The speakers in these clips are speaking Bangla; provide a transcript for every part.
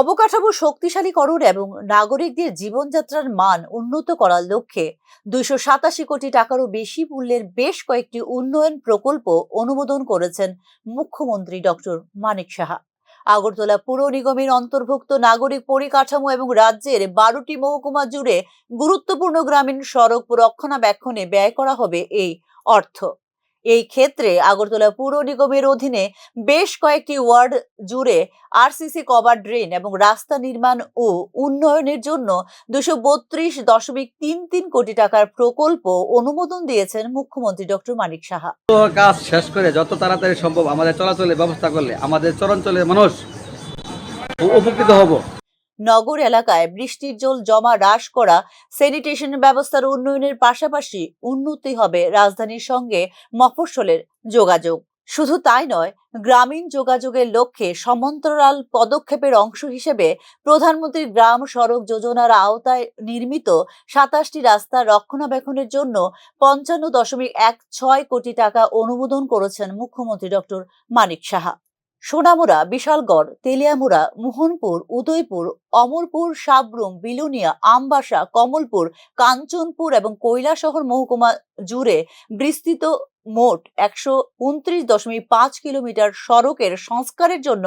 অবকাঠামো শক্তিশালীকরণ এবং নাগরিকদের জীবনযাত্রার মান উন্নত করার লক্ষ্যে 287 কোটি টাকারও বেশি মূল্যের বেশ কয়েকটি উন্নয়ন প্রকল্প অনুমোদন করেছেন মুখ্যমন্ত্রী ডক্টর মানিক সাহা। আগরতলা পুর নিগমের অন্তর্ভুক্ত নাগরিক পরিকাঠামো এবং রাজ্যের 12টি মহকুমা জুড়ে গুরুত্বপূর্ণ গ্রামীণ সড়ক রক্ষণাবেক্ষণে ব্যয় করা হবে এই অর্থ। এই ক্ষেত্রে আগরতলা পুর নিগমের অধীনে বেশ কয়েকটি ওয়ার্ড জুড়ে আরসিসি কভার ড্রেন এবং রাস্তা নির্মাণ ও উন্নয়নের জন্য 232.33 কোটি টাকার প্রকল্প অনুমোদন দিয়েছেন মুখ্যমন্ত্রী ডক্টর মানিক সাহা। কাজ শেষ করে যত তাড়াতাড়ি সম্ভব আমাদের চলাচলের ব্যবস্থা করলে আমাদের চরাঞ্চলের মানুষ উপকৃত হব। নগর এলাকায় বৃষ্টির জল জমা হ্রাস করা, স্যানিটেশন ব্যবস্থার উন্নয়নের পাশাপাশি উন্নতি হবে রাজধানীর সঙ্গে মফস্বলের যোগাযোগ। শুধু তাই নয়, গ্রামীণ যোগাযোগের লক্ষ্যে সমান্তরাল পদক্ষেপের অংশ হিসেবে প্রধানমন্ত্রী গ্রাম সড়ক যোজনার আওতায় নির্মিত 27টি রাস্তা রক্ষণাবেক্ষণের জন্য 55.16 কোটি টাকা অনুমোদন করেছেন মুখ্যমন্ত্রী ডক্টর মানিক সাহা। সোনামুড়া, বিশালগড়, তেলিয়ামুড়া, মোহনপুর, উদয়পুর, অমরপুর, সাবরুম, বিলুনিয়া, আমবাসা, কমলপুর, কাঞ্চনপুর এবং কৈলাসহর মহকুমা জুড়ে বিস্তৃত মোট 129.5 কিলোমিটার সড়কের সংস্কারের জন্য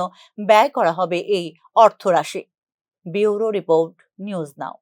ব্যয় করা হবে এই অর্থরাশি। ব্যুরো রিপোর্ট, নিউজ নাও।